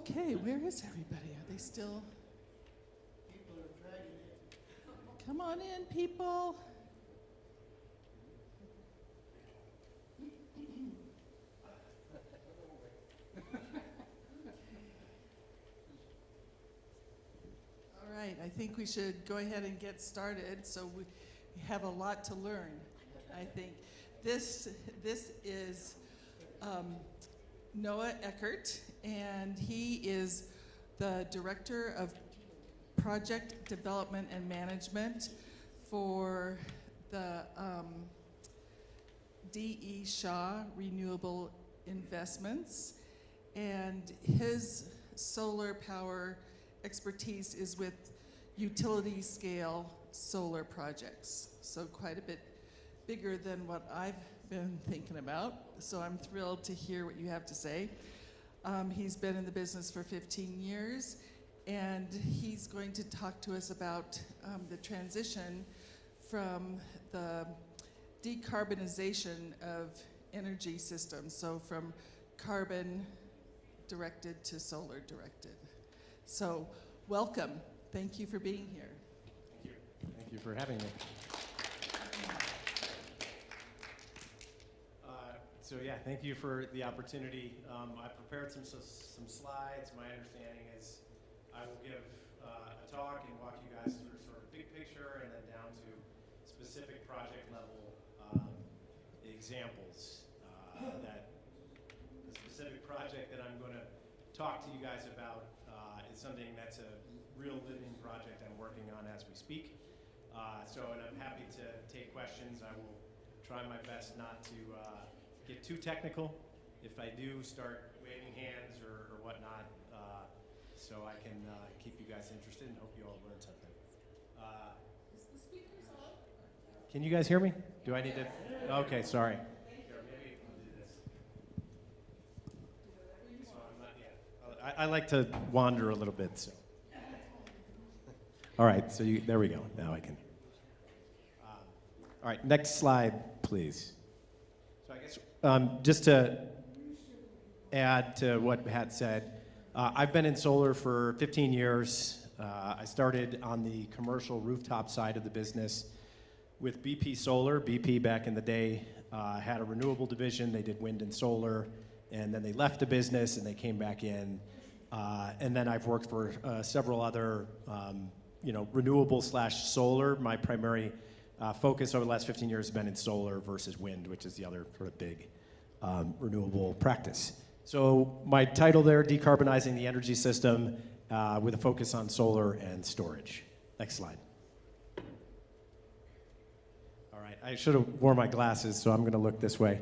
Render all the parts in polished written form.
Okay, where is everybody? Are they still? People are dragging it. Come on in, people. All right, I think we should go ahead and get started. So we have a lot to learn, I think. This is Noah Eckert, and he is the Director of Project Development and Management for the D.E. Shaw Renewable Investments, and his solar power expertise is with utility scale solar projects, so quite a bit bigger than what I've been thinking about. So I'm thrilled to hear what you have to say. He's been in the business for 15 years, and he's going to talk to us about the transition from the decarbonization of energy systems, so from carbon directed to solar directed. So welcome. Thank you for being here. Thank you. Thank you for having me. So yeah, thank you for the opportunity. I prepared some slides. My understanding is I will give a talk and walk you guys through sort of big picture and then down to specific project level examples. That the specific project that I'm going to talk to you guys about is something that's a real living project I'm working on as we speak. And I'm happy to take questions. I will try my best not to get too technical. If I do start waving hands or whatnot, so I can keep you guys interested and hope you all learn something. Is the speakers on? Can you guys hear me? Do I need to? Okay, sorry. Here, maybe we'll do this. So I'm not, yeah. I like to wander a little bit, so. All right, so there we go. Now I can. All right, next slide, please. So I guess just to add to what Pat said, I've been in solar for 15 years. I started on the commercial rooftop side of the business with BP Solar. BP back in the day had a renewable division. They did wind and solar, and then they left the business and they came back in. And then I've worked for several other renewable / solar. My primary focus over the last 15 years has been in solar versus wind, which is the other sort of big renewable practice. So my title there, Decarbonizing the Energy System with a focus on solar and storage. Next slide. All right, I should have worn my glasses, so I'm going to look this way.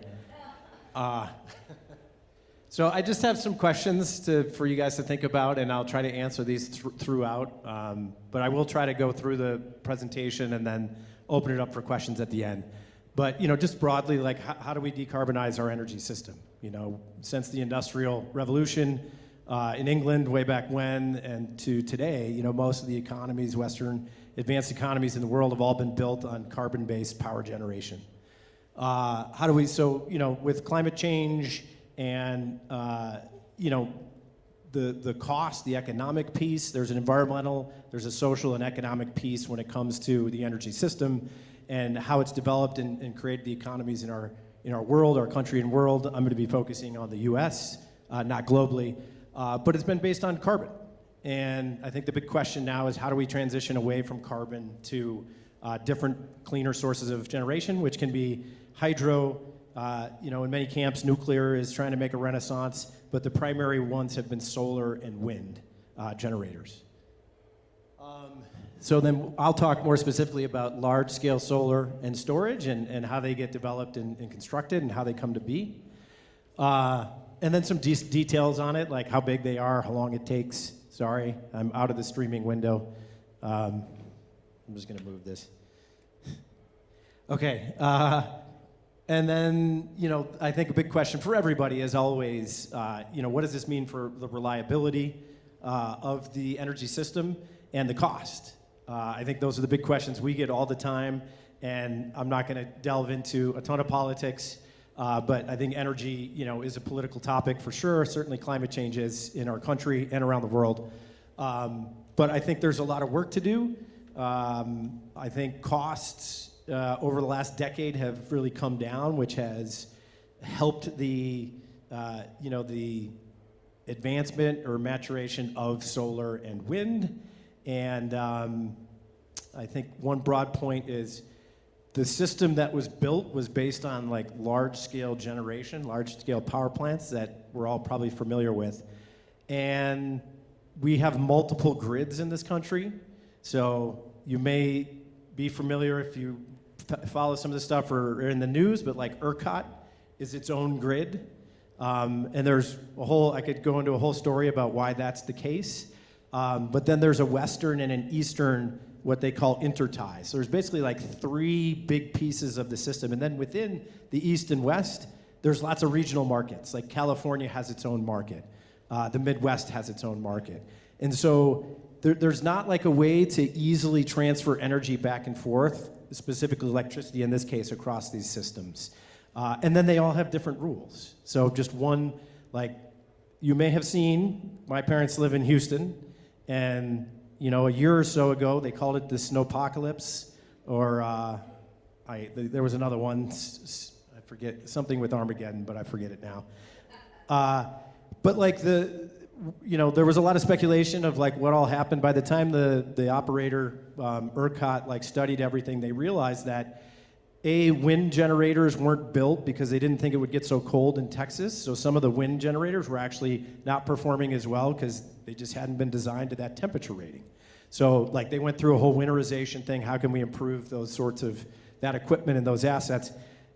So I just have some questions for you guys to think about, and I'll try to answer these throughout. But I will try to go through the presentation and then open it up for questions at the end. But just broadly, like how do we decarbonize our energy system? Since the Industrial Revolution in England way back when and to today, most of the economies, Western advanced economies in the world have all been built on carbon-based power generation. How do we, with climate change and, the cost, the economic piece, there's an environmental, there's a social and economic piece when it comes to the energy system and how it's developed and created the economies in our world, our country and world. I'm going to be focusing on the U.S., not globally, but it's been based on carbon. And I think the big question now is how do we transition away from carbon to different cleaner sources of generation, which can be hydro. In many camps, nuclear is trying to make a renaissance, but the primary ones have been solar and wind generators. So then I'll talk more specifically about large-scale solar and storage and how they get developed and constructed and how they come to be. And then some details on it, like how big they are, how long it takes. Sorry, I'm out of the streaming window. I'm just going to move this. Okay. And then, I think a big question for everybody is always, what does this mean for the reliability of the energy system and the cost? I think those are the big questions we get all the time, and I'm not going to delve into a ton of politics, But I think energy, is a political topic for sure. Certainly climate change is in our country and around the world. But I think there's a lot of work to do. I think costs over the last decade have really come down, which has helped the advancement or maturation of solar and wind. And I think one broad point is the system that was built was based on like large-scale generation, large-scale power plants that we're all probably familiar with. And we have multiple grids in this country. So you may be familiar if you follow some of this stuff or are in the news, but like ERCOT is its own grid. And there's I could go into a whole story about why that's the case. But then there's a Western and an Eastern, what they call intertie. So there's basically like 3 big pieces of the system. And then within the East and West, there's lots of regional markets. Like California has its own market. The Midwest has its own market. And so there's not like a way to easily transfer energy back and forth, specifically electricity in this case, across these systems. And then they all have different rules. So just one, like you may have seen, my parents live in Houston, and a year or so ago, they called it the snowpocalypse, or there was another one, I forget, something with Armageddon, but I forget it now. But like there was a lot of speculation of like what all happened. By the time the operator, ERCOT, like studied everything, they realized that wind generators weren't built because they didn't think it would get so cold in Texas. So some of the wind generators were actually not performing as well because they just hadn't been designed to that temperature rating. So like they went through a whole winterization thing. How can we improve those sorts of that equipment and those assets?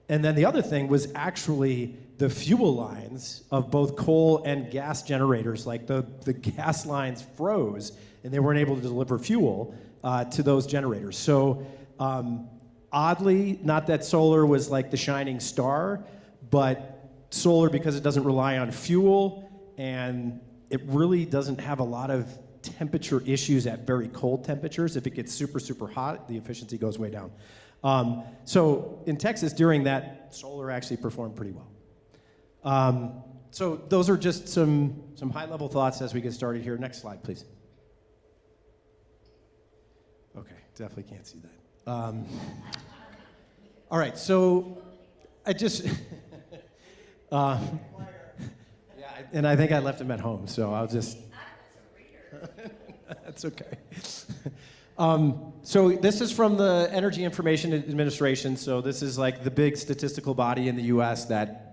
And then the other thing was actually the fuel lines of both coal and gas generators. Like the gas lines froze and they weren't able to deliver fuel to those generators. So oddly, not that solar was like the shining star, but solar, because it doesn't rely on fuel and it really doesn't have a lot of temperature issues at very cold temperatures. If it gets super, super hot, the efficiency goes way down. So in Texas, during that, solar actually performed pretty well. So those are just some high-level thoughts as we get started here. Next slide, please. Okay, definitely can't see that. All right, so I just... yeah, and I think I left him at home, so I'll just... That's okay. So this is from the Energy Information Administration. So this is like the big statistical body in the U.S. that,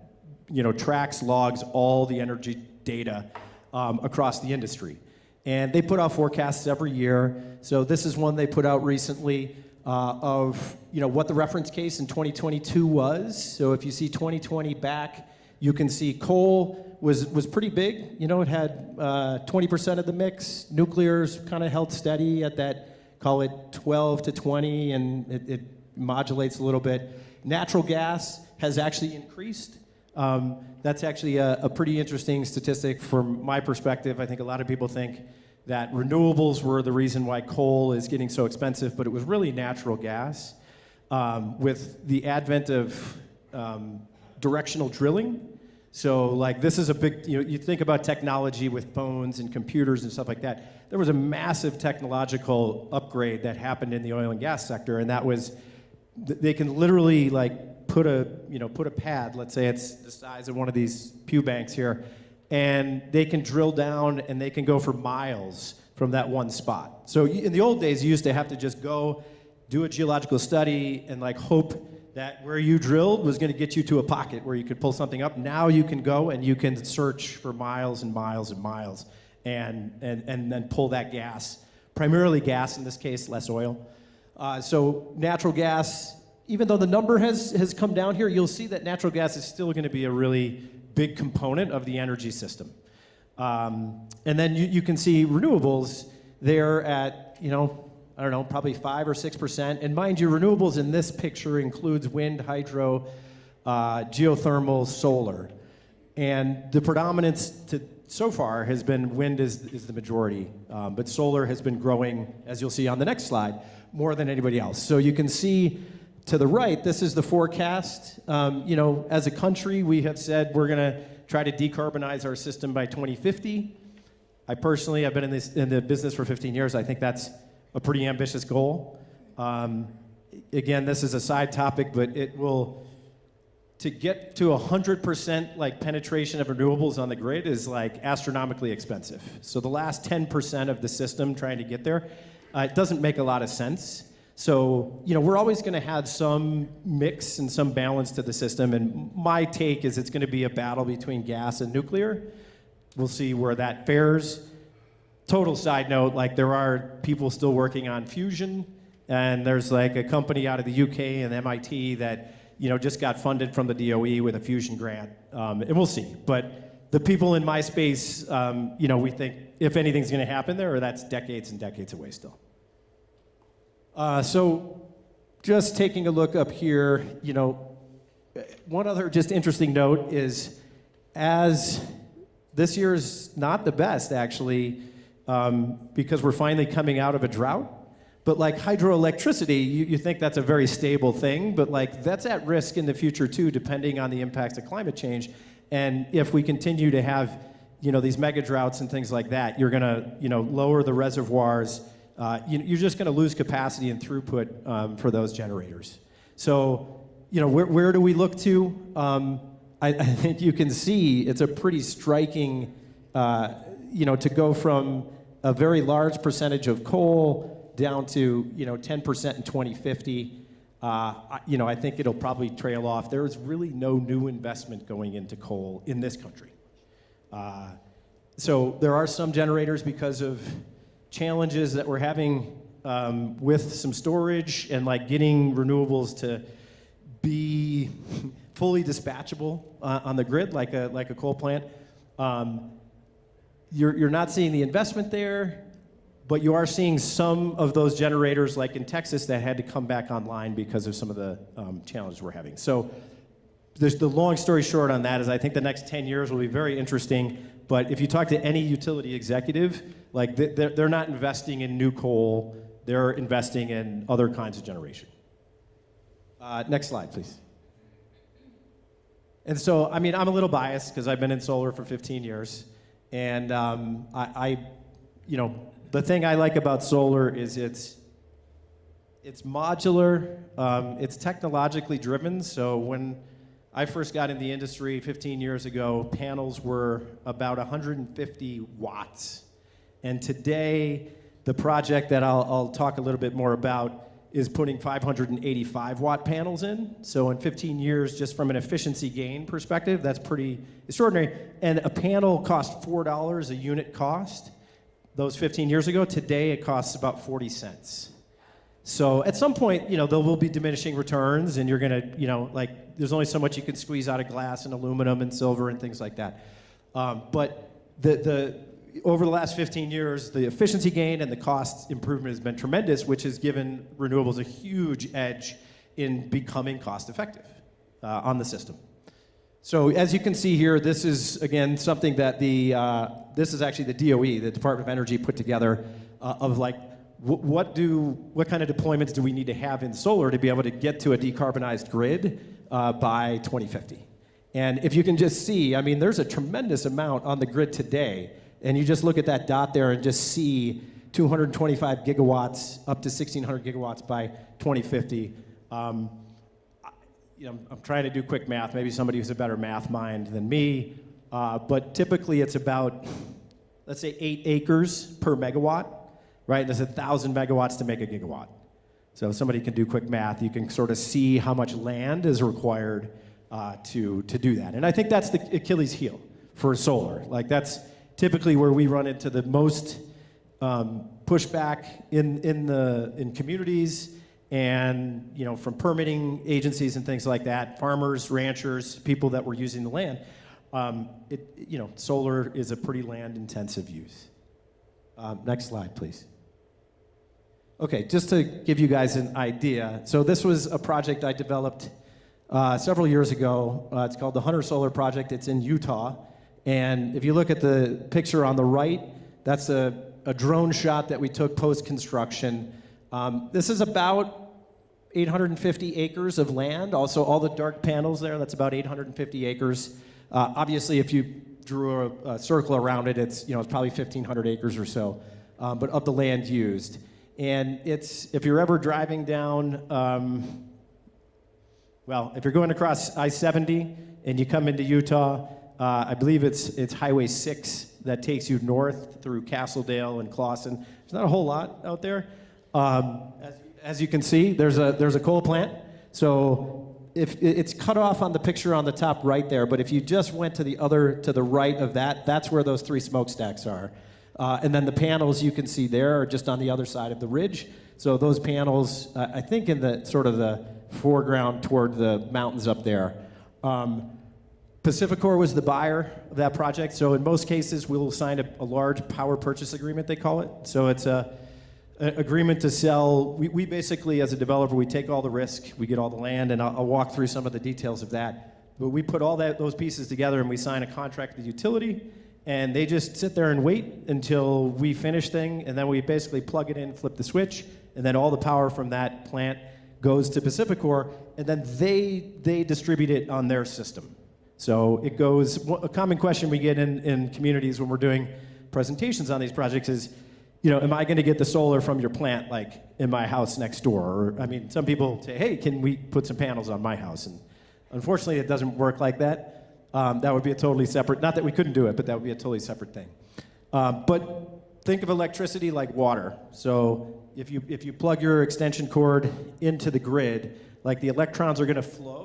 tracks, logs all the energy data across the industry. And they put out forecasts every year. So this is one they put out recently of, what the reference case in 2022 was. So if you see 2020 back, you can see coal was pretty big. It had 20% of the mix. Nuclear's kind of held steady at that, call it 12 to 20, and it modulates a little bit. Natural gas has actually increased. That's actually a pretty interesting statistic from my perspective. I think a lot of people think that renewables were the reason why coal is getting so expensive, but it was really natural gas. With the advent of directional drilling, so like this is a big, you think about technology with phones and computers and stuff like that. There was a massive technological upgrade that happened in the oil and gas sector, and that was, they can literally like put a pad, let's say it's the size of one of these pew banks here, and they can drill down and they can go for miles from that one spot. So in the old days, you used to have to just go do a geological study and like hope that where you drilled was going to get you to a pocket where you could pull something up. Now you can go and you can search for miles and miles and miles and then pull that gas, primarily gas in this case, less oil. So natural gas, even though the number has come down here, you'll see that natural gas is still going to be a really big component of the energy system. And then you can see renewables, they're at, I don't know, probably 5 or 6%. And mind you, renewables in this picture includes wind, hydro, geothermal, solar. And the predominance so far has been wind is the majority. But solar has been growing, as you'll see on the next slide, more than anybody else. So you can see to the right, this is the forecast. As a country, we have said we're going to try to decarbonize our system by 2050. I personally, I've been in the business for 15 years. I think that's a pretty ambitious goal. Again, this is a side topic, but it will, to get to 100% like penetration of renewables on the grid is like astronomically expensive. So the last 10% of the system trying to get there, it doesn't make a lot of sense. So, we're always going to have some mix and some balance to the system, and my take is it's going to be a battle between gas and nuclear. We'll see where that fares. Total side note, like there are people still working on fusion, and there's like a company out of the UK and MIT that, just got funded from the DOE with a fusion grant, and we'll see. But the people in my space, we think if anything's going to happen there, that's decades and decades away still. So just taking a look up here, one other just interesting note is as this year's not the best actually, because we're finally coming out of a drought, but like hydroelectricity, you think that's a very stable thing, but like that's at risk in the future too, depending on the impacts of climate change. And if we continue to have, these mega droughts and things like that, you're gonna, lower the reservoirs. You're just going to lose capacity and throughput for those generators. So, where do we look to? I think you can see it's a pretty striking, to go from a very large percentage of coal down to, 10% in 2050. I think it'll probably trail off. There is really no new investment going into coal in this country. So there are some generators because of challenges that we're having with some storage and like getting renewables to be fully dispatchable on the grid like a coal plant. You're not seeing the investment there, but you are seeing some of those generators like in Texas that had to come back online because of some of the challenges we're having. So there's the long story short on that is I think the next 10 years will be very interesting, but if you talk to any utility executive, like they're not investing in new coal, they're investing in other kinds of generation. Next slide, please. And so, I'm a little biased because I've been in solar for 15 years, and the thing I like about solar is it's modular, it's technologically driven. So when I first got in the industry 15 years ago, panels were about 150 watts. And today, the project that I'll talk a little bit more about is putting 585 watt panels in. So in 15 years, just from an efficiency gain perspective, that's pretty extraordinary. And a panel cost $4 a unit cost. Those 15 years ago, today it costs about 40 cents. So at some point, there will be diminishing returns, and you're gonna, there's only so much you can squeeze out of glass and aluminum and silver and things like that. But over the last 15 years, the efficiency gain and the cost improvement has been tremendous, which has given renewables a huge edge in becoming cost effective on the system. So as you can see here, this is, again, something that this is actually the DOE, the Department of Energy, put together of like, what kind of deployments do we need to have in solar to be able to get to a decarbonized grid by 2050? And if you can just see, there's a tremendous amount on the grid today, and you just look at that dot there and just see 225 gigawatts up to 1,600 gigawatts by 2050. I'm trying to do quick math. Maybe somebody who's a better math mind than me, but typically it's about, let's say, 8 acres per megawatt, right? There's 1,000 megawatts to make a gigawatt. So if somebody can do quick math, you can sort of see how much land is required to do that. And I think that's the Achilles heel for solar. Like that's typically where we run into the most pushback in communities, and from permitting agencies and things like that, farmers, ranchers, people that were using the land. Solar is a pretty land-intensive use. Next slide, please. Okay, just to give you guys an idea. So this was a project I developed several years ago. It's called the Hunter Solar Project. It's in Utah. And if you look at the picture on the right, that's a drone shot that we took post-construction. This is about 850 acres of land. Also, all the dark panels there, that's about 850 acres. Obviously, if you drew a circle around it, it's probably 1,500 acres or so, but of the land used. And if you're ever driving down, if you're going across I-70 and you come into Utah, I believe it's Highway 6 that takes you north through Castledale and Clawson. There's not a whole lot out there. As you can see, there's a coal plant. So if it's cut off on the picture on the top right there, but if you just went to the right of that, that's where those 3 smokestacks are. And then the panels you can see there are just on the other side of the ridge. So those panels, I think in the sort of the foreground toward the mountains up there. Pacificor was the buyer of that project. So in most cases, we'll sign a large power purchase agreement, they call it. So it's an agreement to sell. We basically, as a developer, we take all the risk, we get all the land, and I'll walk through some of the details of that. But we put all those pieces together and we sign a contract with the utility, and they just sit there and wait until we finish thing, and then we basically plug it in, flip the switch, and then all the power from that plant goes to Pacificor, and then they distribute it on their system. So it goes, a common question we get in communities when we're doing presentations on these projects is, am I going to get the solar from your plant, like in my house next door? Or, some people say, hey, can we put some panels on my house? And unfortunately, it doesn't work like that. That would be a totally separate, not that we couldn't do it, but that would be a totally separate thing. But think of electricity like water. So if you plug your extension cord into the grid, like the electrons are going to flow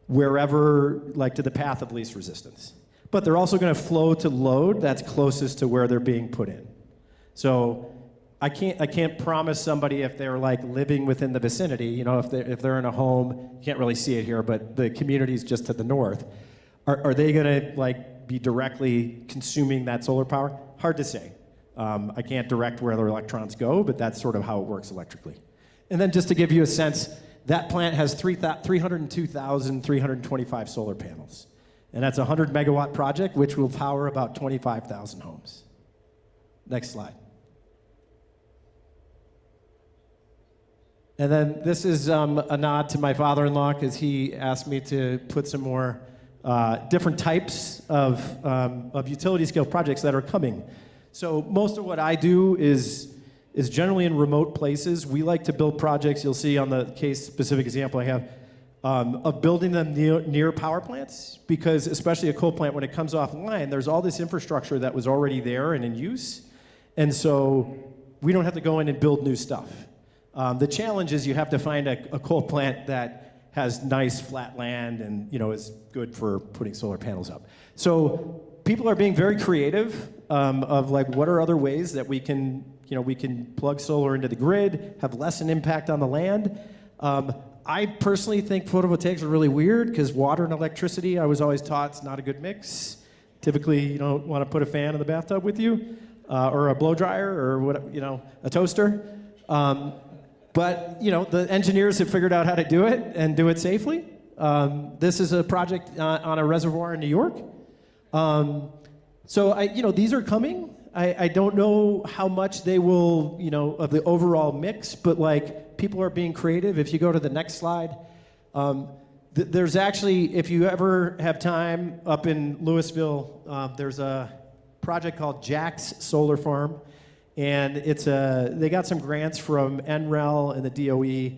wherever, like to the path of least resistance. But they're also going to flow to load that's closest to where they're being put in. So I can't promise somebody if they're like living within the vicinity, if they're in a home, you can't really see it here, but the community's just to the north. Are they going to be directly consuming that solar power? Hard to say. I can't direct where their electrons go, but that's sort of how it works electrically. And then just to give you a sense, that plant has 302,325 solar panels. And that's a 100 megawatt project, which will power about 25,000 homes. Next slide. And then this is a nod to my father-in-law, because he asked me to put some more different types of utility scale projects that are coming. So most of what I do is generally in remote places. We like to build projects, you'll see on the case-specific example I have, of building them near power plants, because especially a coal plant, when it comes offline, there's all this infrastructure that was already there and in use, and so we don't have to go in and build new stuff. The challenge is you have to find a coal plant that has nice flat land and is good for putting solar panels up. So people are being very creative of what are other ways that we can plug solar into the grid, have less an impact on the land. I personally think photovoltaics are really weird because water and electricity, I was always taught, it's not a good mix. Typically, you don't want to put a fan in the bathtub with you, or a blow dryer, or a toaster. But the engineers have figured out how to do it and do it safely. This is a project on a reservoir in New York. So these are coming. I don't know how much they will, of the overall mix, but people are being creative. If you go to the next slide, there's actually, if you ever have time up in Louisville, there's a project called Jack's Solar Farm, and they got some grants from NREL and the DOE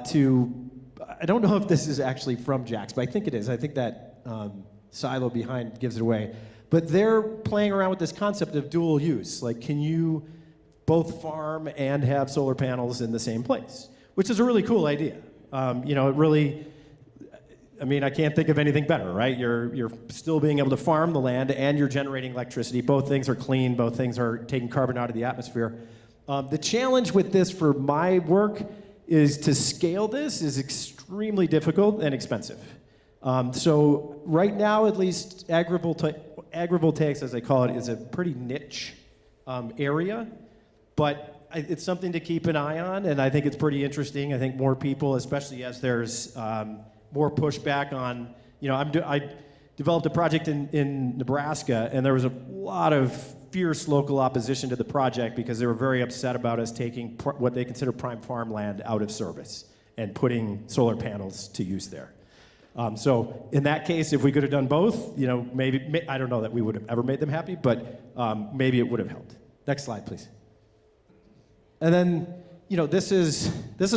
to, I don't know if this is actually from Jack's, but I think it is. I think that silo behind gives it away. But they're playing around with this concept of dual use. Can you both farm and have solar panels in the same place? Which is a really cool idea. It really, I can't think of anything better, right? You're still being able to farm the land and you're generating electricity. Both things are clean. Both things are taking carbon out of the atmosphere. The challenge with this for my work is to scale this is extremely difficult and expensive. So right now, at least, agrivoltaics, as they call it, is a pretty niche area, but it's something to keep an eye on, and I think it's pretty interesting. I think more people, especially as there's more pushback on, I developed a project in Nebraska, and there was a lot of fierce local opposition to the project because they were very upset about us taking what they consider prime farmland out of service. and putting solar panels to use there. So in that case, if we could have done both, maybe, I don't know that we would have ever made them happy, but maybe it would have helped. Next slide, please. And then, this is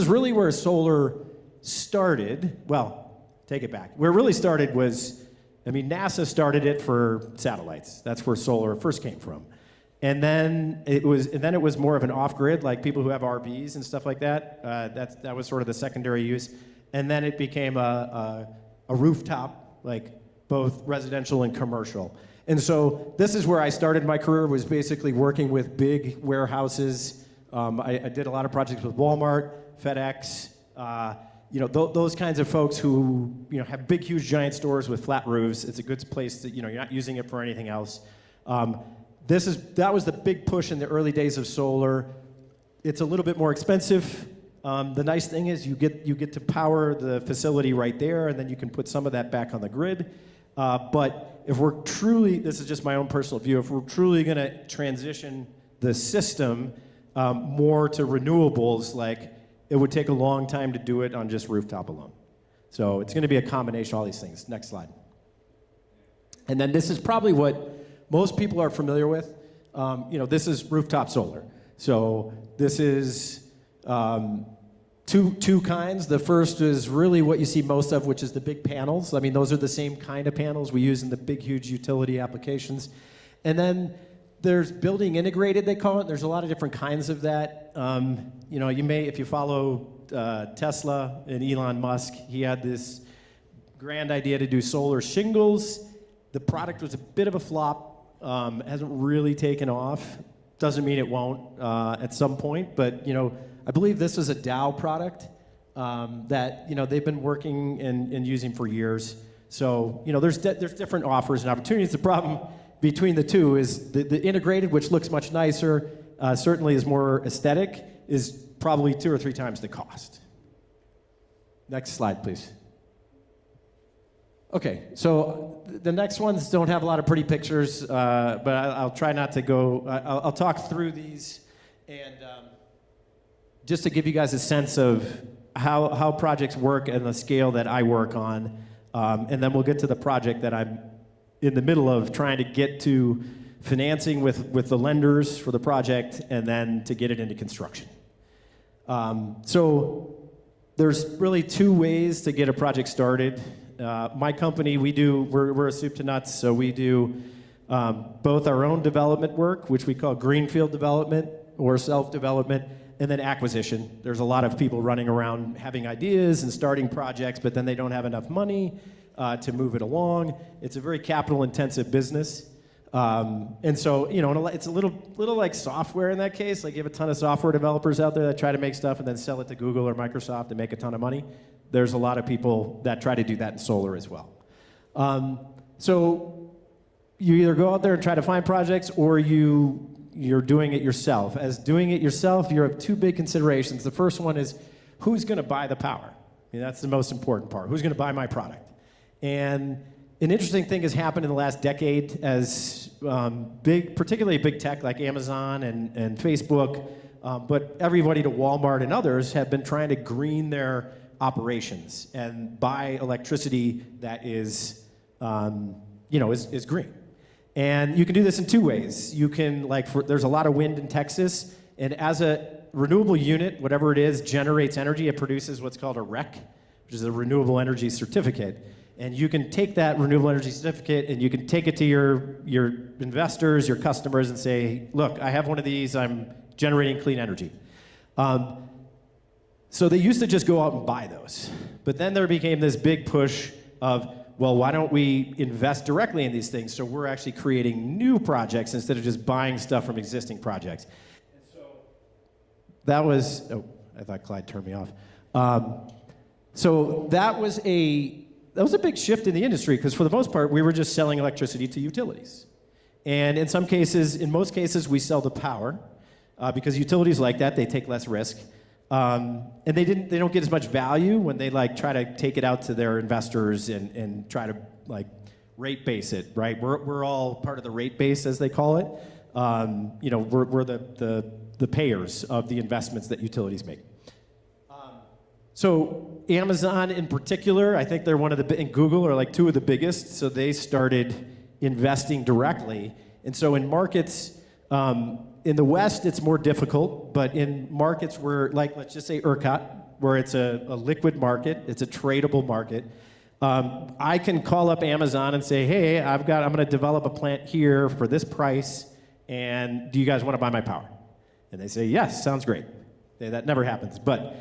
really where solar started. Well, take it back. Where it really started was, NASA started it for satellites. That's where solar first came from. And then it was more of an off-grid, like people who have RVs and stuff like that. That was sort of the secondary use. And then it became a rooftop, like both residential and commercial. And so this is where I started my career, was basically working with big warehouses. I did a lot of projects with Walmart, FedEx, those kinds of folks who have big, huge, giant stores with flat roofs. It's a good place that you're not using it for anything else. That was the big push in the early days of solar. It's a little bit more expensive. The nice thing is you get to power the facility right there, and then you can put some of that back on the grid. But if we're truly, this is just my own personal view, if we're truly going to transition the system more to renewables, like it would take a long time to do it on just rooftop alone. So it's going to be a combination of all these things. Next slide. And then this is probably what most people are familiar with. This is rooftop solar. So this is two kinds. The first is really what you see most of, which is the big panels. Those are the same kind of panels we use in the big, huge utility applications. And then there's building integrated, they call it. There's a lot of different kinds of that. You may, if you follow Tesla and Elon Musk, he had this grand idea to do solar shingles. The product was a bit of a flop. Hasn't really taken off. Doesn't mean it won't at some point, but I believe this is a Dow product that they've been working and using for years. So there's different offers and opportunities. The problem between the two is the integrated, which looks much nicer, certainly is more aesthetic, is probably 2 or 3 times the cost. Next slide, please. Okay, so the next ones don't have a lot of pretty pictures, but I'll try not to go. I'll talk through these, and just to give you guys a sense of how projects work and the scale that I work on, and then we'll get to the project that I'm in the middle of trying to get to financing with the lenders for the project, and then to get it into construction. So there's really 2 ways to get a project started. My company, we're a soup to nuts, so we do both our own development work, which we call greenfield development or self-development, and then acquisition. There's a lot of people running around having ideas and starting projects, but then they don't have enough money to move it along. It's a very capital-intensive business. And so, it's a little like software in that case. Like you have a ton of software developers out there that try to make stuff and then sell it to Google or Microsoft and make a ton of money. There's a lot of people that try to do that in solar as well. So you either go out there and try to find projects, or you're doing it yourself. As doing it yourself, you have 2 big considerations. The first one is, who's going to buy the power? That's the most important part. Who's going to buy my product? And an interesting thing has happened in the last decade as particularly big tech like Amazon and Facebook, but everybody to Walmart and others have been trying to green their operations and buy electricity that is green. And you can do this in 2 ways. You can, there's a lot of wind in Texas, and as a renewable unit, whatever it is, generates energy, it produces what's called a REC, which is a renewable energy certificate. And you can take that renewable energy certificate and you can take it to your investors, your customers, and say, look, I have one of these, I'm generating clean energy. So they used to just go out and buy those. But then there became this big push of, well, why don't we invest directly in these things? So we're actually creating new projects instead of just buying stuff from existing projects. And so that was, I thought Clyde turned me off. So that was a big shift in the industry, because for the most part, we were just selling electricity to utilities. And in most cases, we sell the power, because utilities like that, they take less risk. And they don't get as much value when they try to take it out to their investors and try to rate base it, right? We're all part of the rate base, as they call it. We're the payers of the investments that utilities make. So Amazon in particular, I think they're one of the, and Google are like two of the biggest, so they started investing directly. And so in markets, in the West, it's more difficult, but in markets where, like, let's just say ERCOT, where it's a liquid market, it's a tradable market, I can call up Amazon and say, hey, I'm going to develop a plant here for this price, and do you guys want to buy my power? And they say, yes, sounds great. That never happens, but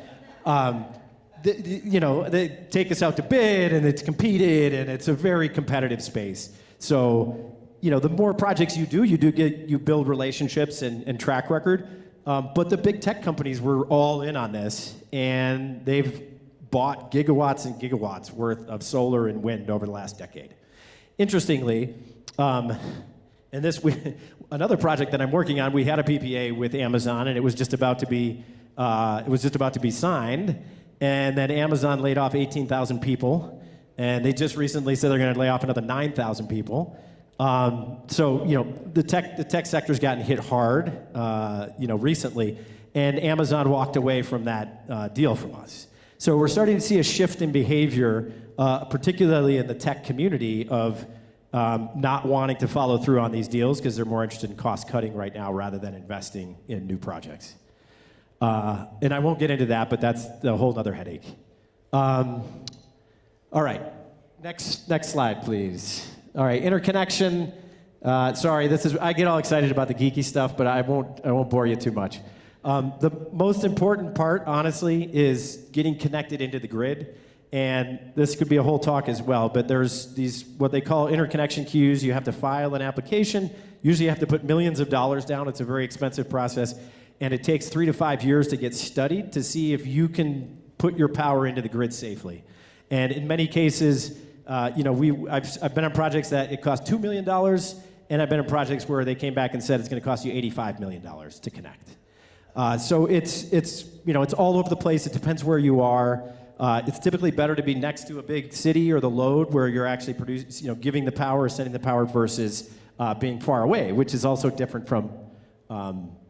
they take us out to bid, and it's competed, and it's a very competitive space. So, the more projects you build relationships and track record. But the big tech companies were all in on this, and they've bought gigawatts and gigawatts worth of solar and wind over the last decade. Interestingly, another project that I'm working on, we had a PPA with Amazon, and it was just about to be signed, and then Amazon laid off 18,000 people, and they just recently said they're going to lay off another 9,000 people. The tech sector's gotten hit hard, recently, and Amazon walked away from that deal from us. So we're starting to see a shift in behavior, particularly in the tech community, of not wanting to follow through on these deals because they're more interested in cost cutting right now rather than investing in new projects. And I won't get into that, but that's a whole other headache. All right, next slide, please. All right, interconnection. Sorry, I get all excited about the geeky stuff, but I won't bore you too much. The most important part, honestly, is getting connected into the grid. And this could be a whole talk as well, but there's these, what they call interconnection queues. You have to file an application. Usually you have to put millions of dollars down. It's a very expensive process. And it takes 3 to 5 years to get studied to see if you can put your power into the grid safely. And in many cases, I've been on projects that it cost $2 million, and I've been in projects where they came back and said it's going to cost you $85 million to connect. So it's all over the place. It depends where you are. It's typically better to be next to a big city or the load where you're actually giving the power, sending the power versus being far away, which is also different from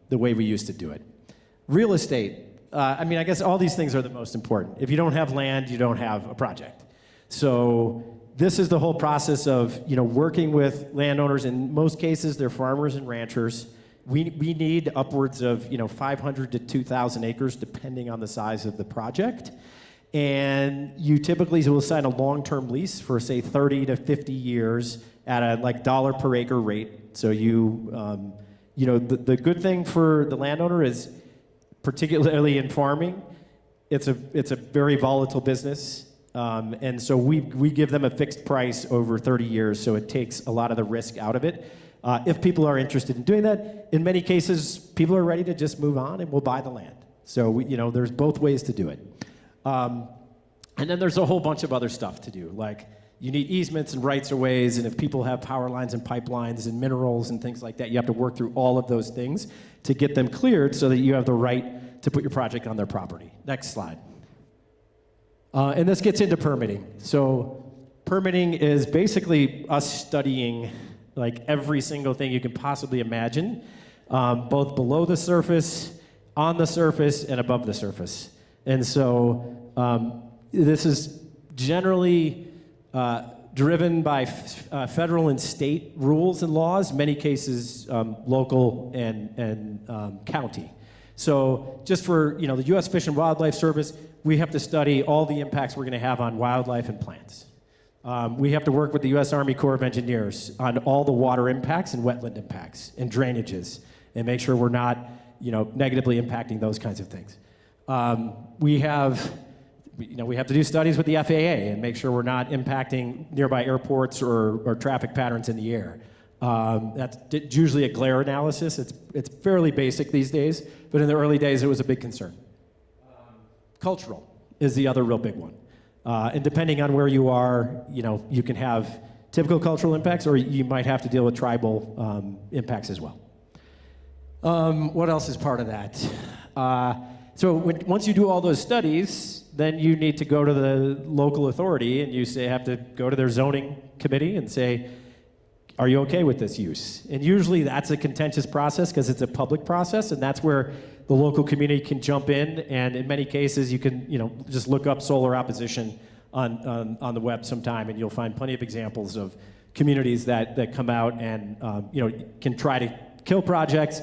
the way we used to do it. Real estate. I guess all these things are the most important. If you don't have land, you don't have a project. So this is the whole process of working with landowners. In most cases, they're farmers and ranchers. We need upwards of 500 to 2,000 acres, depending on the size of the project. And you typically will sign a long-term lease for, say, 30 to 50 years at a dollar per acre rate. So the good thing for the landowner is, particularly in farming, it's a very volatile business. And so we give them a fixed price over 30 years, so it takes a lot of the risk out of it. If people are interested in doing that, in many cases, people are ready to just move on and we'll buy the land. So there's both ways to do it. And then there's a whole bunch of other stuff to do, like you need easements and rights of ways, and if people have power lines and pipelines and minerals and things like that, you have to work through all of those things to get them cleared so that you have the right to put your project on their property. Next slide. And this gets into permitting. So permitting is basically us studying every single thing you can possibly imagine, both below the surface, on the surface, and above the surface. And so this is generally driven by federal and state rules and laws, many cases local and county. So just for the U.S. Fish and Wildlife Service, we have to study all the impacts we're going to have on wildlife and plants. We have to work with the U.S. Army Corps of Engineers on all the water impacts and wetland impacts and drainages, and make sure we're not negatively impacting those kinds of things. We have to do studies with the FAA and make sure we're not impacting nearby airports or traffic patterns in the air. That's usually a glare analysis. It's fairly basic these days, but in the early days it was a big concern. Cultural is the other real big one. And depending on where you are, you can have typical cultural impacts, or you might have to deal with tribal impacts as well. What else is part of that? So once you do all those studies, then you need to go to the local authority, and you have to go to their zoning committee and say, are you okay with this use? And usually that's a contentious process because it's a public process, and that's where the local community can jump in, and in many cases, you can just look up solar opposition on the web sometime, and you'll find plenty of examples of communities that come out and can try to kill projects.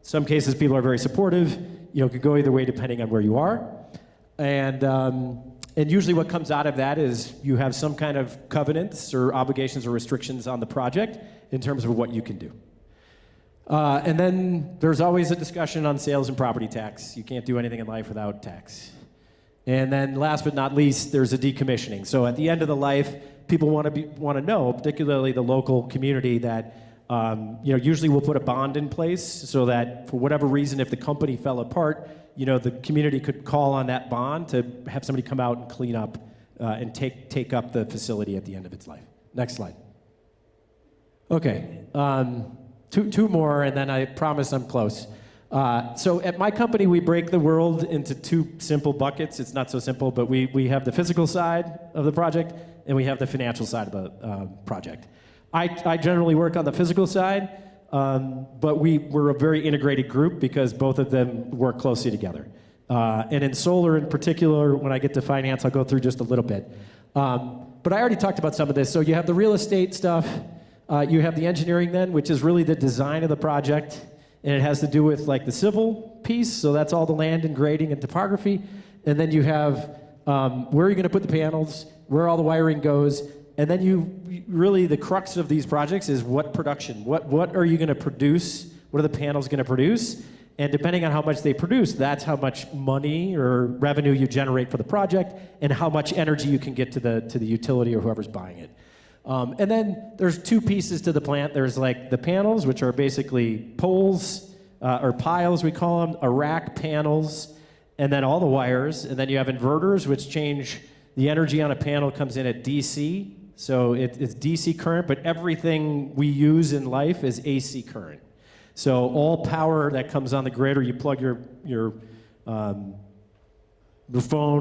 Some cases, people are very supportive. It could go either way depending on where you are, and usually what comes out of that is you have some kind of covenants or obligations or restrictions on the project in terms of what you can do. And then there's always a discussion on sales and property tax. You can't do anything in life without tax. And then last but not least, there's a decommissioning. So at the end of the life, people want to know, particularly the local community, that usually we'll put a bond in place so that for whatever reason, if the company fell apart, the community could call on that bond to have somebody come out and clean up and take up the facility at the end of its life. Next slide. Okay. Two more, and then I promise I'm close. So at my company, we break the world into two simple buckets. It's not so simple, but we have the physical side of the project, and we have the financial side of the project. I generally work on the physical side, but we're a very integrated group because both of them work closely together. And in solar in particular, when I get to finance, I'll go through just a little bit. But I already talked about some of this. So you have the real estate stuff. You have the engineering then, which is really the design of the project, and it has to do with like the civil piece, so that's all the land and grading and topography. And then you have where you're going to put the panels, where all the wiring goes, and then you really, the crux of these projects is what production, what are you going to produce, what are the panels going to produce, and depending on how much they produce, that's how much money or revenue you generate for the project, and how much energy you can get to the utility or whoever's buying it. And then there's two pieces to the plant. There's like the panels, which are basically poles, or piles we call them, rack panels, and then all the wires. And then you have inverters, which change the energy on a panel comes in at DC. So it's DC current, but everything we use in life is AC current. So all power that comes on the grid, or you plug your phone,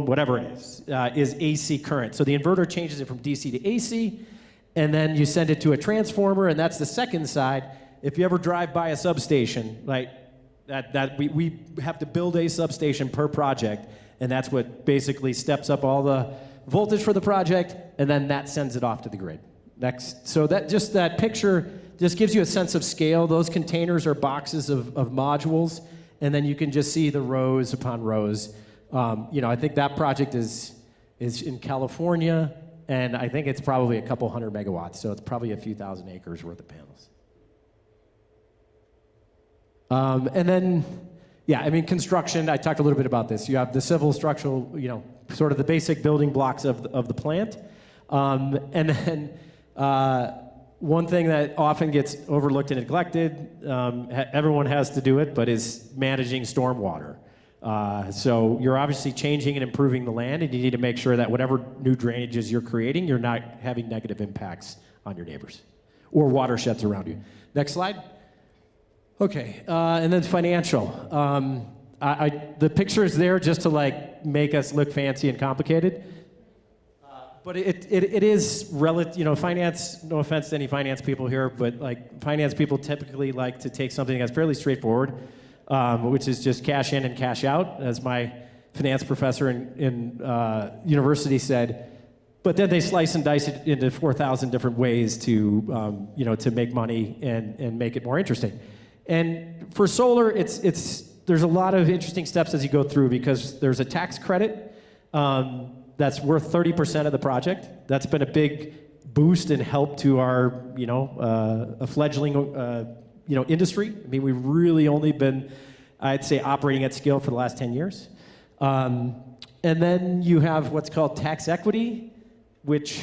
whatever it is AC current. So the inverter changes it from DC to AC, and then you send it to a transformer, and that's the second side. If you ever drive by a substation, right, that we have to build a substation per project, and that's what basically steps up all the voltage for the project, and then that sends it off to the grid. Next. So that picture just gives you a sense of scale. Those containers are boxes of modules, and then you can just see the rows upon rows. I think that project is in California, and I think it's probably a couple hundred megawatts, so it's probably a few thousand acres worth of panels. And then, construction, I talked a little bit about this. You have the civil structural, sort of the basic building blocks of the plant. And then one thing that often gets overlooked and neglected, everyone has to do it, but is managing stormwater. So you're obviously changing and improving the land, and you need to make sure that whatever new drainages you're creating, you're not having negative impacts on your neighbors or watersheds around you. Next slide. Okay, and then financial. The picture is there just to make us look fancy and complicated. But it is relative, finance, no offense to any finance people here, but finance people typically like to take something that's fairly straightforward, which is just cash in and cash out, as my finance professor in university said. But then they slice and dice it into 4,000 different ways to make money and make it more interesting. And for solar, there's a lot of interesting steps as you go through, because there's a tax credit that's worth 30% of the project. That's been a big boost and help to our a fledgling industry. I mean, we've really only been, I'd say, operating at scale for the last 10 years. And then you have what's called tax equity, which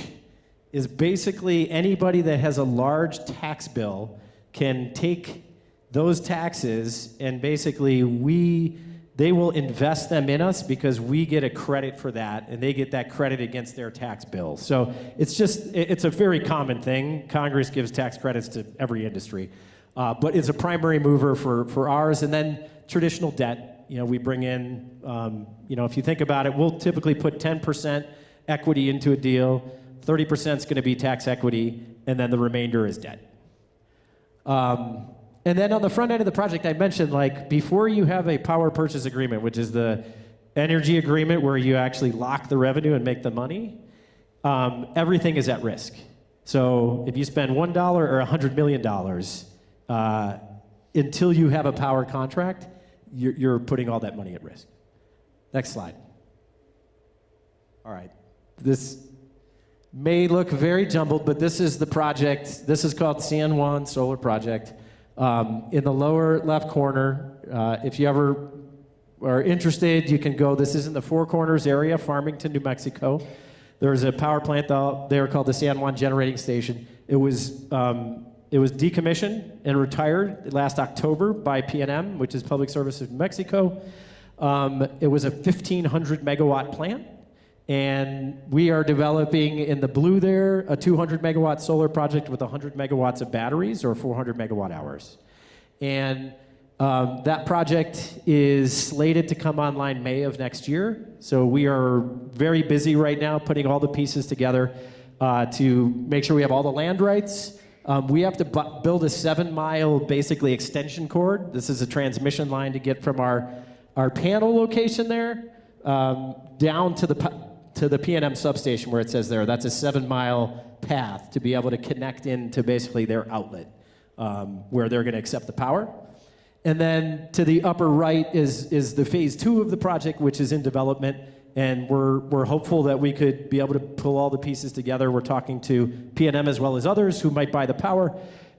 is basically anybody that has a large tax bill can take those taxes, and basically they will invest them in us because we get a credit for that, and they get that credit against their tax bill. So it's a very common thing. Congress gives tax credits to every industry, but it's a primary mover for ours. And then traditional debt, we bring in, if you think about it, we'll typically put 10% equity into a deal, 30% is going to be tax equity, and then the remainder is debt. And then on the front end of the project, I mentioned, like, before you have a power purchase agreement, which is the energy agreement where you actually lock the revenue and make the money, everything is at risk. So if you spend $1 or $100 million, until you have a power contract, you're putting all that money at risk. Next slide. All right. This may look very jumbled, but this is the project. This is called San Juan Solar Project. In the lower left corner, if you ever are interested, you can go. This is in the Four Corners area, Farmington, New Mexico. There's a power plant there called the San Juan Generating Station. It was decommissioned and retired last October by PNM, which is Public Service of New Mexico. It was a 1,500 megawatt plant, and we are developing in the blue there a 200 megawatt solar project with 100 megawatts of batteries, or 400 megawatt hours. And that project is slated to come online May of next year. So we are very busy right now putting all the pieces together to make sure we have all the land rights. We have to build a 7-mile basically extension cord. This is a transmission line to get from our panel location there down to the PNM substation where it says there. That's a 7-mile path to be able to connect into basically their outlet where they're going to accept the power. And then to the upper right is the phase 2 of the project, which is in development. And we're hopeful that we could be able to pull all the pieces together. We're talking to PNM as well as others who might buy the power.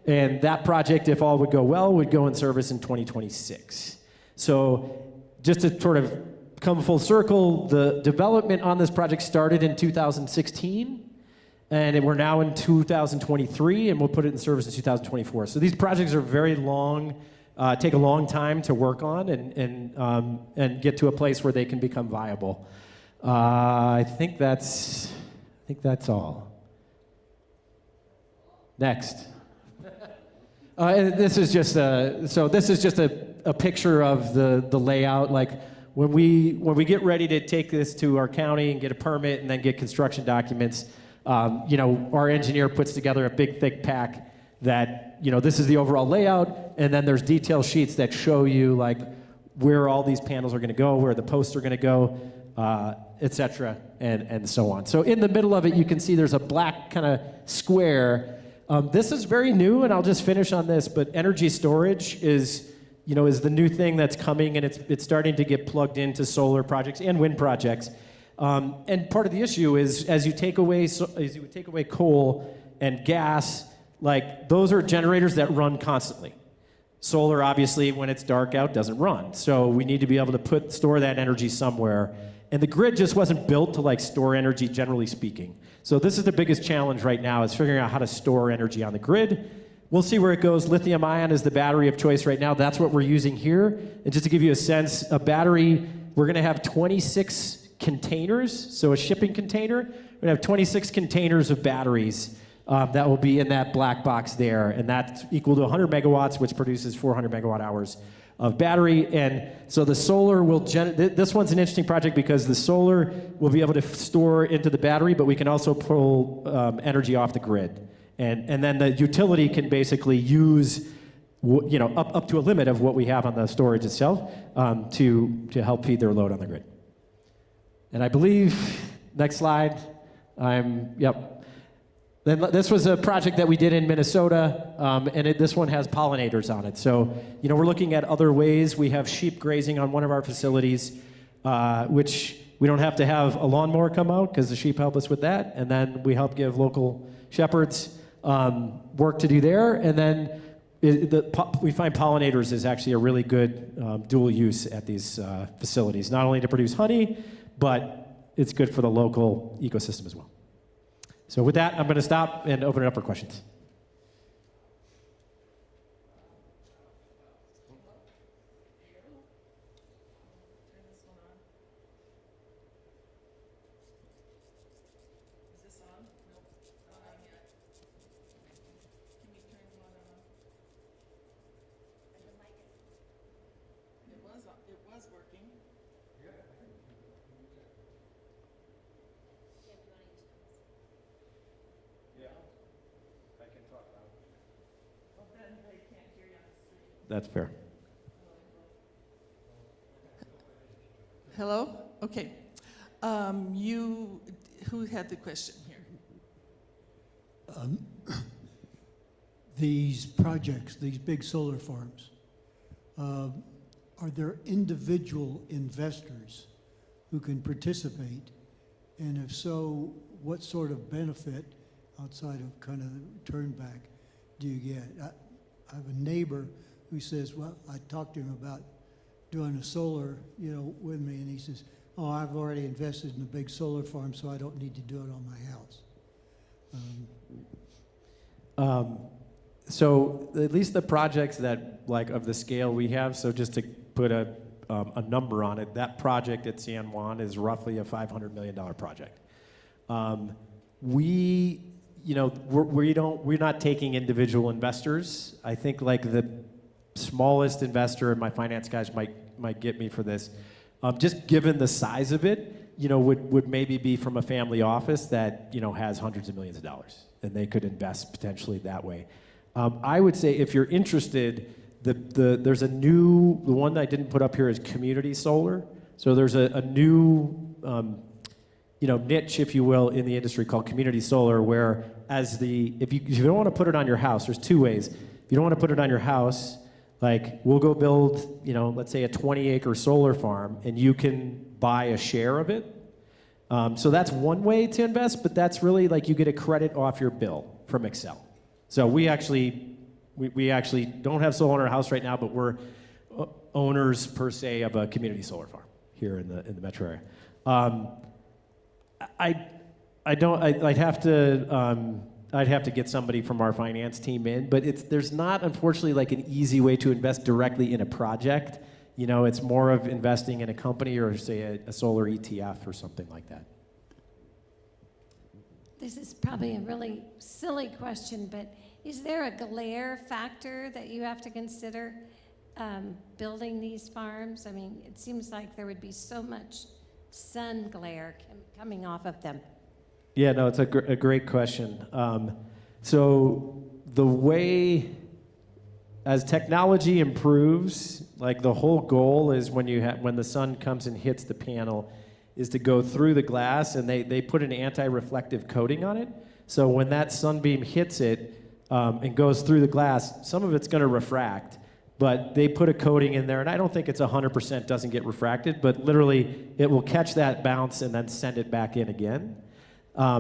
And that project, if all would go well, would go in service in 2026. So just to sort of come full circle, the development on this project started in 2016. And we're now in 2023, and we'll put it in service in 2024. So these projects are very long, take a long time to work on and get to a place where they can become viable. I think that's all. Next. And this is just a picture of the layout. Like when we get ready to take this to our county and get a permit and then get construction documents, our engineer puts together a big thick pack that, this is the overall layout, and then there's detail sheets that show you like where all these panels are going to go, where the posts are going to go, et cetera, and so on. So in the middle of it, you can see there's a black kind of square. This is very new, and I'll just finish on this, but energy storage is the new thing that's coming, and it's starting to get plugged into solar projects and wind projects. And part of the issue is as you take away coal and gas, like those are generators that run constantly. Solar, obviously, when it's dark out, doesn't run. So we need to be able to store that energy somewhere. And the grid just wasn't built to store energy, generally speaking. So this is the biggest challenge right now, is figuring out how to store energy on the grid. We'll see where it goes. Lithium ion is the battery of choice right now. That's what we're using here. And just to give you a sense, a battery, we're going to have 26 containers, so a shipping container. We're going to have 26 containers of batteries that will be in that black box there, and that's equal to 100 megawatts, which produces 400 megawatt hours of battery. And so the solar will this one's an interesting project because the solar will be able to store into the battery, but we can also pull energy off the grid. And then the utility can basically use up to a limit of what we have on the storage itself to help feed their load on the grid. And I believe, next slide, yep. Then this was a project that we did in Minnesota, and this one has pollinators on it. So, we're looking at other ways. We have sheep grazing on one of our facilities, which we don't have to have a lawnmower come out because the sheep help us with that. And then we help give local shepherds work to do there. And then we find pollinators is actually a really good dual use at these facilities, not only to produce honey, but it's good for the local ecosystem as well. So with that, I'm going to stop and open it up for questions. It was working. That's fair. Hello? Okay. Who had the question here? These projects, these big solar farms, are there individual investors who can participate? And if so, what sort of benefit outside of kind of the turn back do you get? I have a neighbor who says, well, I talked to him about doing a solar, with me, and he says, oh, I've already invested in a big solar farm, so I don't need to do it on my house. So at least the projects that, like, of the scale we have, so just to put a number on it, that project at San Juan is roughly a $500 million project. We're not taking individual investors. I think like the smallest investor, and my finance guys might get me for this, just given the size of it, would maybe be from a family office that, has hundreds of millions of dollars, and they could invest potentially that way. I would say if you're interested, there's the one that I didn't put up here is community solar. So there's a new, niche, if you will, in the industry called community solar, where if you don't want to put it on your house, there's two ways. If you don't want to put it on your house, like we'll go build, let's say a 20-acre solar farm, and you can buy a share of it. So that's one way to invest, but that's really like you get a credit off your bill from Excel. So we actually don't have solar in our house right now, but we're owners per se of a community solar farm here in the metro area. I'd have to get somebody from our finance team in, but there's not, unfortunately, like an easy way to invest directly in a project. It's more of investing in a company or say a solar ETF or something like that. This is probably a really silly question, but is there a glare factor that you have to consider building these farms? I mean, it seems like there would be so much sun glare coming off of them. Yeah, no, it's a great question. So the way, as technology improves, like the whole goal is when the sun comes and hits the panel, is to go through the glass, and they put an anti-reflective coating on it. So when that sunbeam hits it and goes through the glass, some of it's going to refract, but they put a coating in there, and I don't think it's 100% doesn't get refracted, but literally it will catch that bounce and then send it back in again.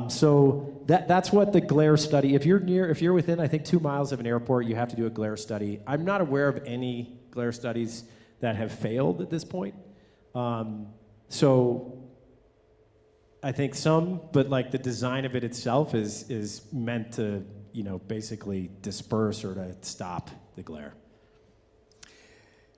So that's what the glare study, if you're within, I think, 2 miles of an airport, you have to do a glare study. I'm not aware of any glare studies that have failed at this point. So I think some, but like the design of it itself is meant to, basically disperse or to stop the glare.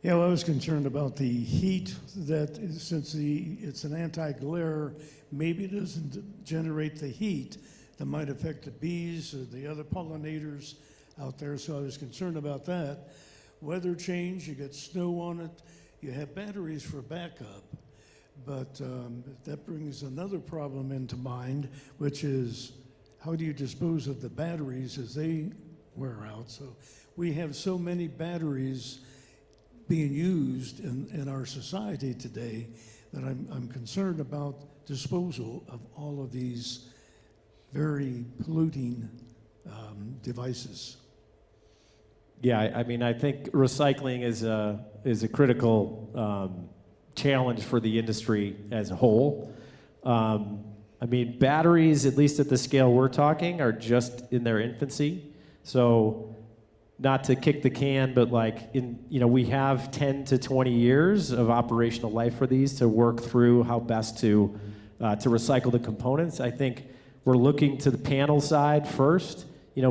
Yeah, well, I was concerned about the heat that, since it's an anti-glare, maybe it doesn't generate the heat that might affect the bees or the other pollinators out there, so I was concerned about that. Weather change, you get snow on it, you have batteries for backup, but that brings another problem into mind, which is how do you dispose of the batteries as they wear out? So we have so many batteries being used in our society today that I'm concerned about disposal of all of these very polluting devices. Yeah, I mean, I think recycling is a critical challenge for the industry as a whole. I mean, batteries, at least at the scale we're talking, are just in their infancy. So, not to kick the can, but like we have 10 to 20 years of operational life for these to work through how best to recycle the components. I think we're looking to the panel side first.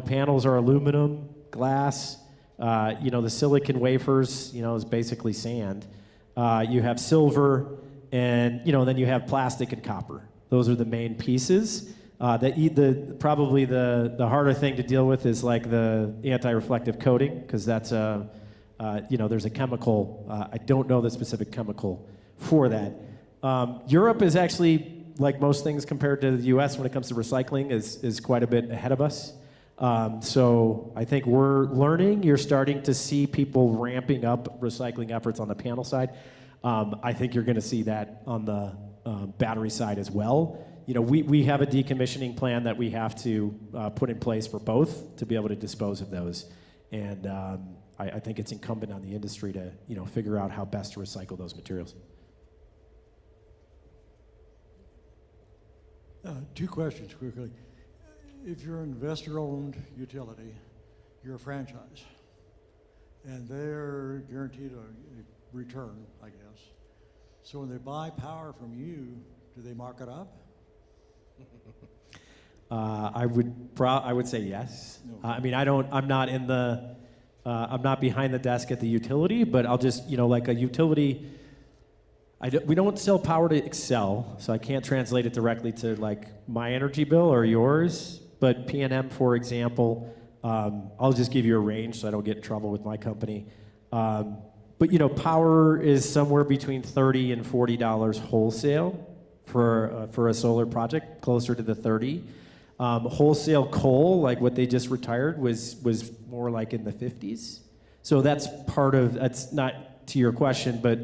Panels are aluminum, glass. The silicon wafers, is basically sand. You have silver, and then you have plastic and copper. Those are the main pieces. Probably the harder thing to deal with is like the anti-reflective coating, because that's there's a chemical. I don't know the specific chemical for that. Europe is actually, like most things compared to the U.S. when it comes to recycling, is quite a bit ahead of us. So I think we're learning. You're starting to see people ramping up recycling efforts on the panel side. I think you're going to see that on the battery side as well. You know, we have a decommissioning plan that we have to put in place for both to be able to dispose of those. And I think it's incumbent on the industry to, you know, figure out how best to recycle those materials. Two questions quickly. If you're an investor-owned utility, you're a franchise, and they're guaranteed a return, I guess. So when they buy power from you, do they mark it up? I would say yes. No. I mean, I'm not behind the desk at the utility, but I'll just, you know, like a utility, we don't sell power to Excel, so I can't translate it directly to like my energy bill or yours. But P&M, for example, I'll just give you a range so I don't get in trouble with my company. But you know, power is somewhere between $30 and $40 wholesale for a solar project, closer to the 30. Wholesale coal, like what they just retired, was more like in the 50s. So that's not to your question, but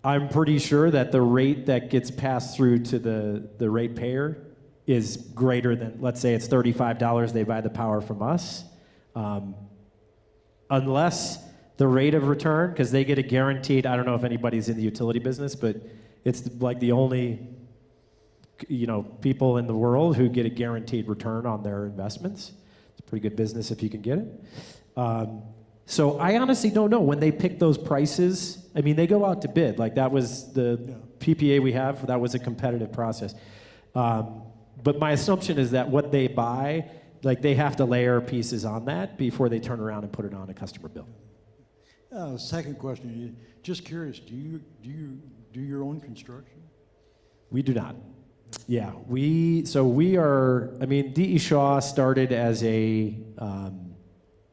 I'm pretty sure that the rate that gets passed through to the ratepayer is greater than, let's say it's $35 they buy the power from us. Unless the rate of return, because they get a guaranteed, I don't know if anybody's in the utility business, but it's like the only, you know, people in the world who get a guaranteed return on their investments. It's a pretty good business if you can get it. So I honestly don't know when they pick those prices. I mean, they go out to bid. Like that was the PPA we have. That was a competitive process. But my assumption is that what they buy, like they have to layer pieces on that before they turn around and put it on a customer bill. Second question, just curious, do you do your own construction? We do not. Yeah, we are, I mean, D.E. Shaw started as a,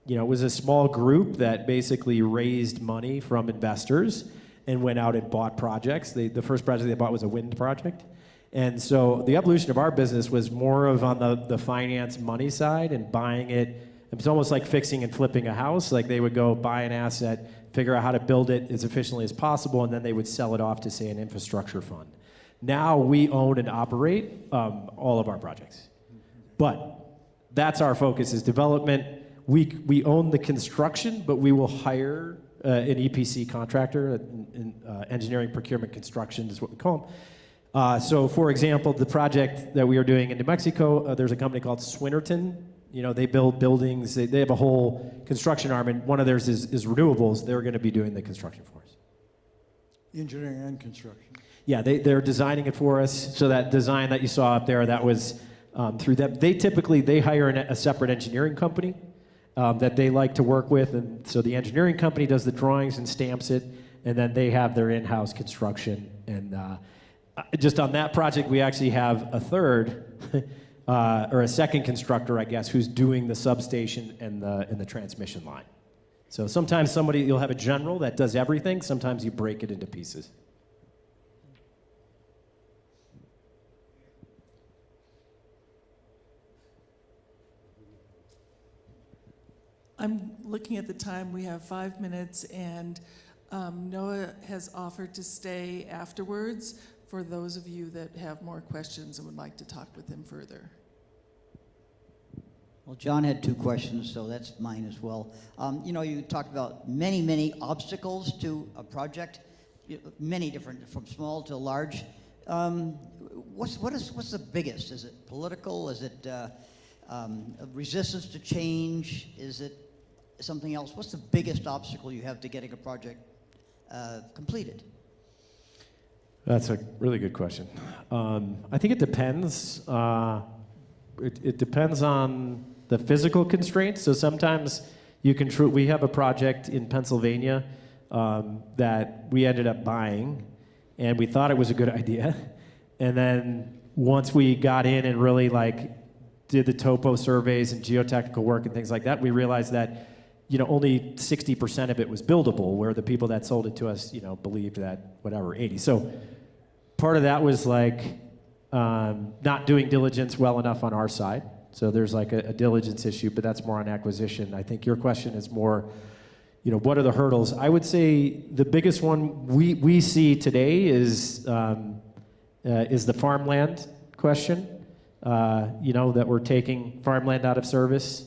you know, it was a small group that basically raised money from investors and went out and bought projects. The first project they bought was a wind project. And so the evolution of our business was more of on the finance money side and buying it. It's almost like fixing and flipping a house. Like they would go buy an asset, figure out how to build it as efficiently as possible, and then they would sell it off to, say, an infrastructure fund. Now we own and operate all of our projects. But that's our focus is development. We own the construction, but we will hire an EPC contractor, engineering, procurement, construction is what we call them. So, for example, the project that we are doing in New Mexico, there's a company called Swinnerton. You know, they build buildings. They have a whole construction arm, and one of theirs is renewables. They're going to be doing the construction for us. Engineering and construction. Yeah, they're designing it for us. So that design that you saw up there, that was through them. They hire a separate engineering company that they like to work with, and so the engineering company does the drawings and stamps it, and then they have their in-house construction. And just on that project, we actually have a third or a second constructor, I guess, who's doing the substation and the transmission line. So sometimes you'll have a general that does everything. Sometimes you break it into pieces. I'm looking at the time. We have 5 minutes, and Noah has offered to stay afterwards for those of you that have more questions and would like to talk with him further. Well, John had 2 questions, so that's mine as well. You know, you talked about many, many obstacles to a project, many different, from small to large. What's the biggest? Is it political? Is it resistance to change? Is it something else? What's the biggest obstacle you have to getting a project completed? That's a really good question. I think it depends. It depends on the physical constraints. So sometimes we have a project in Pennsylvania that we ended up buying, and we thought it was a good idea. And then once we got in and really did the topo surveys and geotechnical work and things like that, we realized that only 60% of it was buildable, where the people that sold it to us believed that 80. So part of that was not doing diligence well enough on our side. So there's like a diligence issue, but that's more on acquisition. I think your question is more, what are the hurdles? I would say the biggest one we see today is the farmland question. That we're taking farmland out of service.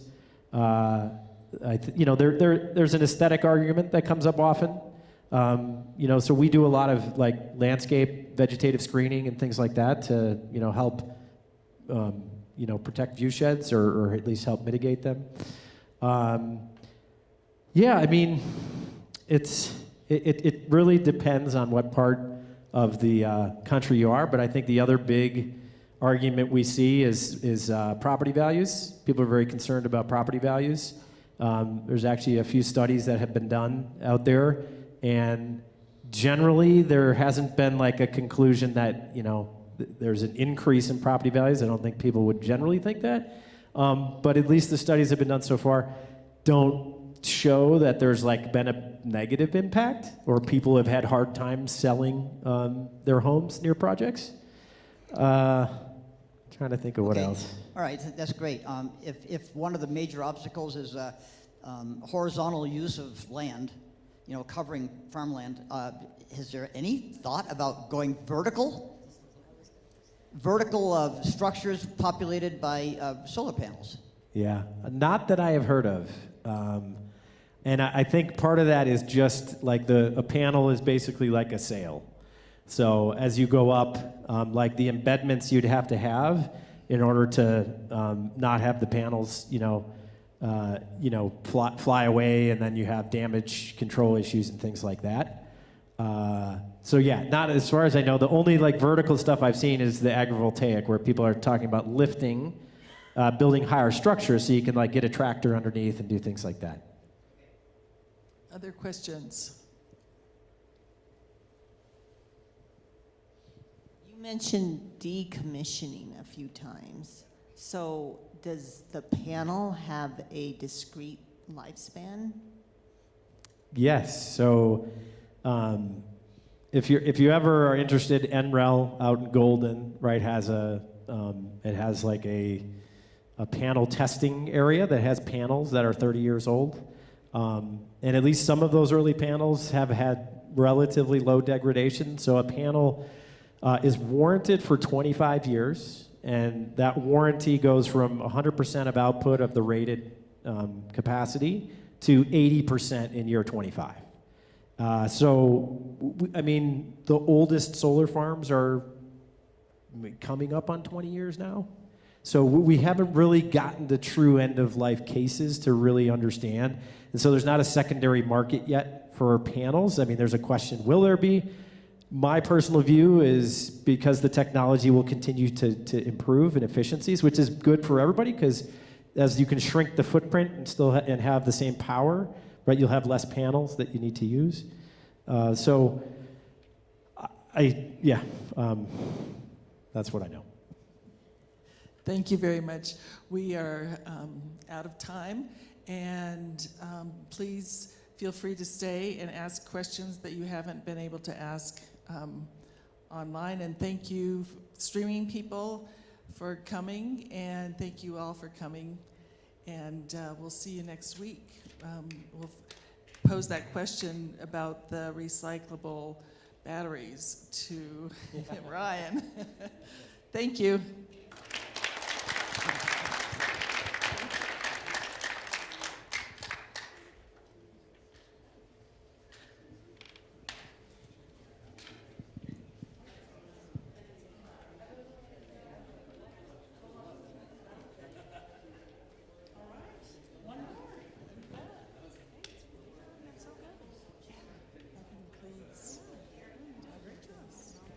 There's an aesthetic argument that comes up often. So we do a lot of like landscape vegetative screening and things like that to, help, protect view sheds or at least help mitigate them. It really depends on what part of the country you are, but I think the other big argument we see is property values. People are very concerned about property values. There's actually a few studies that have been done out there, and generally there hasn't been like a conclusion that there's an increase in property values. I don't think people would generally think that, but at least the studies that have been done so far don't show that there's like been a negative impact or people have had hard times selling their homes near projects. Trying to think of what Okay. else. All right, that's great. If one of the major obstacles is horizontal use of land, covering farmland, is there any thought about going vertical? Vertical structures populated by solar panels? Yeah, not that I have heard of. And I think part of that is just like a panel is basically like a sail. So as you go up, like the embedments you'd have to have in order to not have the panels, fly away, and then you have damage control issues and things like that. So yeah, not as far as I know. The only like vertical stuff I've seen is the agrivoltaic, where people are talking about lifting, building higher structures so you can like get a tractor underneath and do things like that. Other questions? You mentioned decommissioning a few times. So does the panel have a discrete lifespan? Yes. So if you ever are interested, NREL out in Golden, right, has it has like a panel testing area that has panels that are 30 years old. And at least some of those early panels have had relatively low degradation. So a panel is warranted for 25 years, and that warranty goes from 100% of output of the rated capacity to 80% in year 25. The oldest solar farms are coming up on 20 years now. So we haven't really gotten the true end-of-life cases to really understand. And so there's not a secondary market yet for panels. I mean, there's a question, will there be? My personal view is because the technology will continue to improve in efficiencies, which is good for everybody, because as you can shrink the footprint and still and have the same power, right, you'll have less panels that you need to use. That's what I know. Thank you very much. We are out of time, and please feel free to stay and ask questions that you haven't been able to ask online. And thank you, streaming people, for coming, and thank you all for coming. And we'll see you next week. We'll pose that question about the recyclable batteries to Ryan. Thank you.